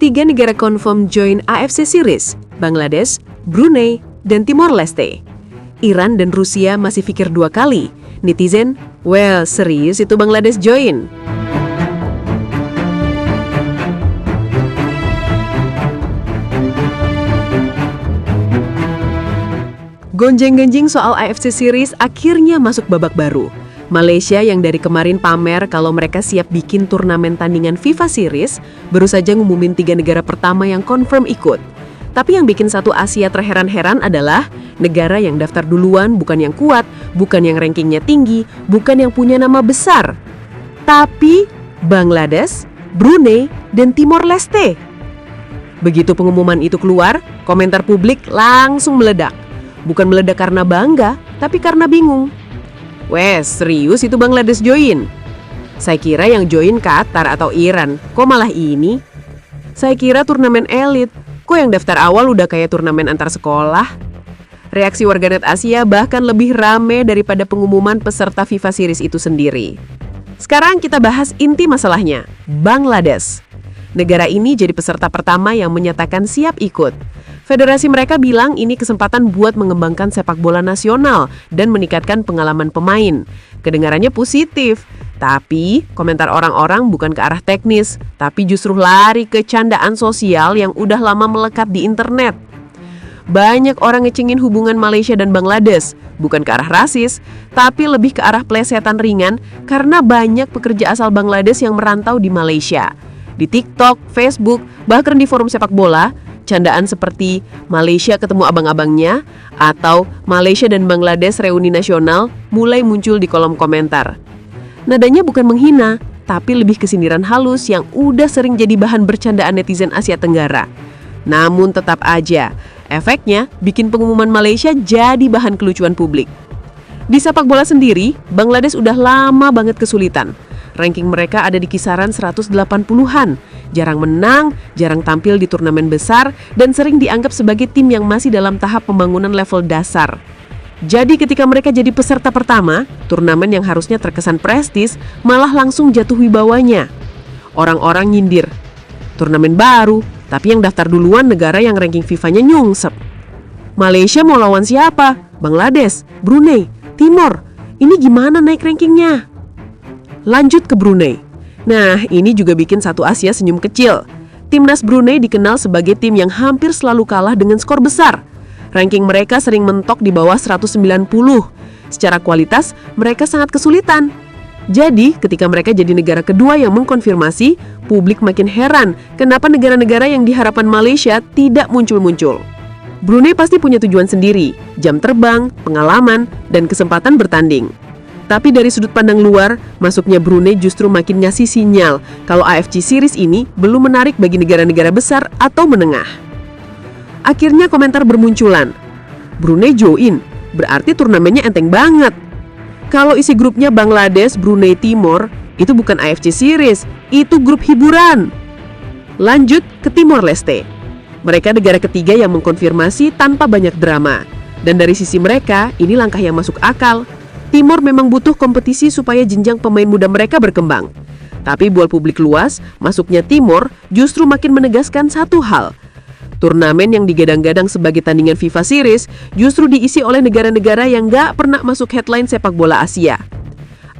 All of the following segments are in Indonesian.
tiga negara confirm join AFC Series, Bangladesh, Brunei, dan Timor Leste. Iran dan Rusia masih pikir dua kali. Netizen, well, serius itu Bangladesh join? Gonjeng-ganjing soal AFC Series akhirnya masuk babak baru. Malaysia yang dari kemarin pamer kalau mereka siap bikin turnamen tandingan FIFA Series, baru saja ngumumin 3 negara pertama yang confirm ikut. Tapi yang bikin satu Asia terheran-heran adalah negara yang daftar duluan bukan yang kuat, bukan yang rankingnya tinggi, bukan yang punya nama besar. Tapi Bangladesh, Brunei, dan Timor Leste. Begitu pengumuman itu keluar, komentar publik langsung meledak. Bukan meledak karena bangga, tapi karena bingung. Wes, serius itu Bangladesh join? Saya kira yang join Qatar atau Iran, kok malah ini? Saya kira turnamen elit, kok yang daftar awal udah kayak turnamen antar sekolah? Reaksi warganet Asia bahkan lebih rame daripada pengumuman peserta FIFA Series itu sendiri. Sekarang kita bahas inti masalahnya, Bangladesh. Negara ini jadi peserta pertama yang menyatakan siap ikut. Federasi mereka bilang ini kesempatan buat mengembangkan sepak bola nasional dan meningkatkan pengalaman pemain. Kedengarannya positif, tapi komentar orang-orang bukan ke arah teknis, tapi justru lari ke candaan sosial yang udah lama melekat di internet. Banyak orang ngecengin hubungan Malaysia dan Bangladesh, bukan ke arah rasis, tapi lebih ke arah plesetan ringan karena banyak pekerja asal Bangladesh yang merantau di Malaysia. Di TikTok, Facebook, bahkan di forum sepak bola, candaan seperti Malaysia ketemu abang-abangnya atau Malaysia dan Bangladesh reuni nasional mulai muncul di kolom komentar. Nadanya bukan menghina, tapi lebih ke sindiran halus yang udah sering jadi bahan bercandaan netizen Asia Tenggara. Namun tetap aja, efeknya bikin pengumuman Malaysia jadi bahan kelucuan publik. Di sepak bola sendiri, Bangladesh udah lama banget kesulitan. Ranking mereka ada di kisaran 180-an. Jarang menang, jarang tampil di turnamen besar, dan sering dianggap sebagai tim yang masih dalam tahap pembangunan level dasar. Jadi ketika mereka jadi peserta pertama, turnamen yang harusnya terkesan prestis malah langsung jatuh wibawanya. Orang-orang nyindir, turnamen baru, tapi yang daftar duluan negara yang ranking FIFA-nya nyungsep. Malaysia mau lawan siapa? Bangladesh, Brunei, Timor. Ini gimana naik rankingnya? Lanjut ke Brunei. Nah, ini juga bikin satu Asia senyum kecil. Timnas Brunei dikenal sebagai tim yang hampir selalu kalah dengan skor besar. Ranking mereka sering mentok di bawah 190. Secara kualitas, mereka sangat kesulitan. Jadi, ketika mereka jadi negara kedua yang mengkonfirmasi, publik makin heran kenapa negara-negara yang diharapkan Malaysia tidak muncul-muncul. Brunei pasti punya tujuan sendiri, jam terbang, pengalaman, dan kesempatan bertanding. Tapi dari sudut pandang luar, masuknya Brunei justru makin ngasih sinyal kalau AFC Series ini belum menarik bagi negara-negara besar atau menengah. Akhirnya komentar bermunculan. Brunei join, berarti turnamennya enteng banget. Kalau isi grupnya Bangladesh, Brunei, Timor, itu bukan AFC Series, itu grup hiburan. Lanjut ke Timor Leste. Mereka negara ketiga yang mengkonfirmasi tanpa banyak drama. Dan dari sisi mereka, ini langkah yang masuk akal. Timor memang butuh kompetisi supaya jenjang pemain muda mereka berkembang. Tapi buat publik luas, masuknya Timor justru makin menegaskan satu hal. Turnamen yang digadang-gadang sebagai tandingan FIFA Series justru diisi oleh negara-negara yang gak pernah masuk headline sepak bola Asia.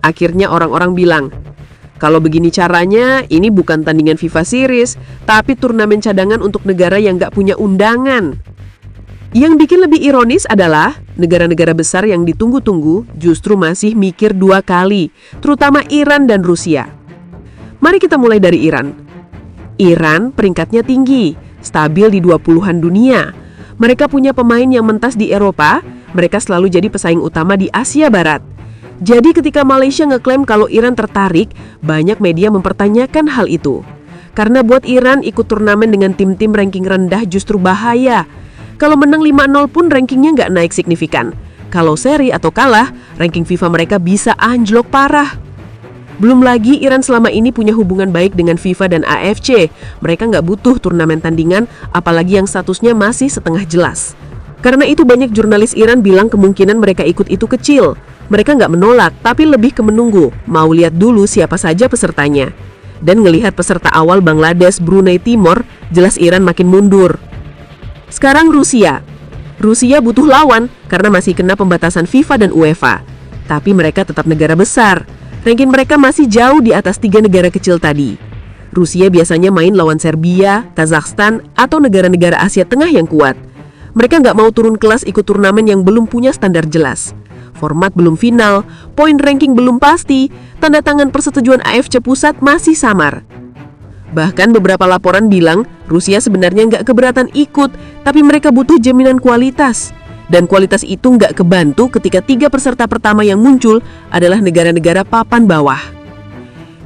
Akhirnya orang-orang bilang, kalau begini caranya, ini bukan tandingan FIFA Series, tapi turnamen cadangan untuk negara yang gak punya undangan. Yang bikin lebih ironis adalah negara-negara besar yang ditunggu-tunggu justru masih mikir dua kali, terutama Iran dan Rusia. Mari kita mulai dari Iran. Iran peringkatnya tinggi, stabil di 20-an dunia. Mereka punya pemain yang mentas di Eropa, mereka selalu jadi pesaing utama di Asia Barat. Jadi ketika Malaysia ngeklaim kalau Iran tertarik, banyak media mempertanyakan hal itu. Karena buat Iran ikut turnamen dengan tim-tim ranking rendah justru bahaya. Kalau menang 5-0 pun rankingnya nggak naik signifikan. Kalau seri atau kalah, ranking FIFA mereka bisa anjlok parah. Belum lagi Iran selama ini punya hubungan baik dengan FIFA dan AFC. Mereka nggak butuh turnamen tandingan, apalagi yang statusnya masih setengah jelas. Karena itu banyak jurnalis Iran bilang kemungkinan mereka ikut itu kecil. Mereka nggak menolak, tapi lebih ke menunggu, mau lihat dulu siapa saja pesertanya. Dan ngelihat peserta awal Bangladesh, Brunei Timor, jelas Iran makin mundur. Sekarang Rusia. Rusia butuh lawan karena masih kena pembatasan FIFA dan UEFA. Tapi mereka tetap negara besar. Ranking mereka masih jauh di atas 3 negara kecil tadi. Rusia biasanya main lawan Serbia, Kazakhstan, atau negara-negara Asia Tengah yang kuat. Mereka nggak mau turun kelas ikut turnamen yang belum punya standar jelas. Format belum final, poin ranking belum pasti, tanda tangan persetujuan AFC Pusat masih samar. Bahkan beberapa laporan bilang Rusia sebenarnya nggak keberatan ikut, tapi mereka butuh jaminan kualitas. Dan kualitas itu nggak kebantu ketika 3 peserta pertama yang muncul adalah negara-negara papan bawah.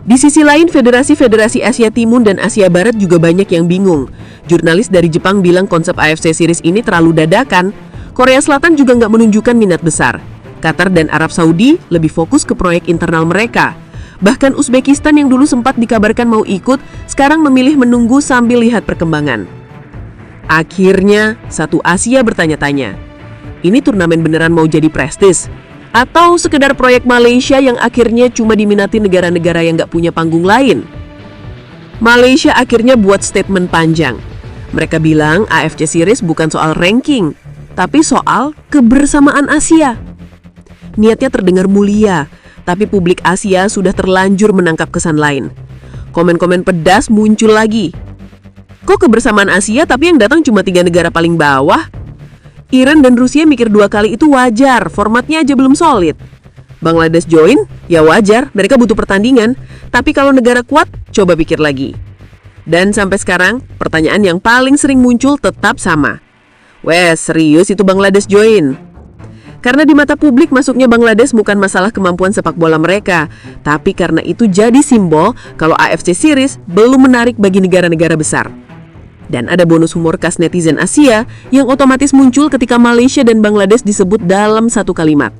Di sisi lain, Federasi-Federasi Asia Timur dan Asia Barat juga banyak yang bingung. Jurnalis dari Jepang bilang konsep AFC Series ini terlalu dadakan. Korea Selatan juga nggak menunjukkan minat besar. Qatar dan Arab Saudi lebih fokus ke proyek internal mereka. Bahkan Uzbekistan yang dulu sempat dikabarkan mau ikut, sekarang memilih menunggu sambil lihat perkembangan. Akhirnya, satu Asia bertanya-tanya, ini turnamen beneran mau jadi prestis? Atau sekedar proyek Malaysia yang akhirnya cuma diminati negara-negara yang nggak punya panggung lain? Malaysia akhirnya buat statement panjang. Mereka bilang AFC Series bukan soal ranking, tapi soal kebersamaan Asia. Niatnya terdengar mulia, tapi publik Asia sudah terlanjur menangkap kesan lain. Komen-komen pedas muncul lagi. Kok kebersamaan Asia tapi yang datang cuma 3 negara paling bawah? Iran dan Rusia mikir 2 kali itu wajar, formatnya aja belum solid. Bangladesh join? Ya wajar, mereka butuh pertandingan. Tapi kalau negara kuat, coba pikir lagi. Dan sampai sekarang, pertanyaan yang paling sering muncul tetap sama. Wes, serius itu Bangladesh join? Karena di mata publik masuknya Bangladesh bukan masalah kemampuan sepak bola mereka, tapi karena itu jadi simbol kalau AFC Series belum menarik bagi negara-negara besar. Dan ada bonus humor khas netizen Asia yang otomatis muncul ketika Malaysia dan Bangladesh disebut dalam satu kalimat.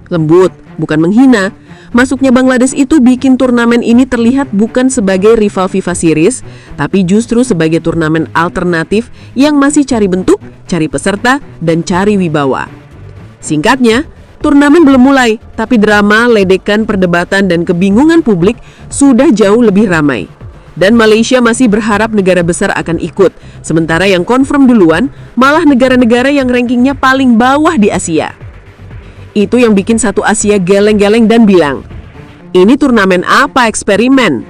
Lembut, bukan menghina. Masuknya Bangladesh itu bikin turnamen ini terlihat bukan sebagai rival FIFA Series, tapi justru sebagai turnamen alternatif yang masih cari bentuk, cari peserta, dan cari wibawa. Singkatnya, turnamen belum mulai, tapi drama, ledekan, perdebatan, dan kebingungan publik sudah jauh lebih ramai. Dan Malaysia masih berharap negara besar akan ikut, sementara yang confirm duluan malah negara-negara yang rankingnya paling bawah di Asia. Itu yang bikin satu Asia geleng-geleng dan bilang, ini turnamen apa eksperimen?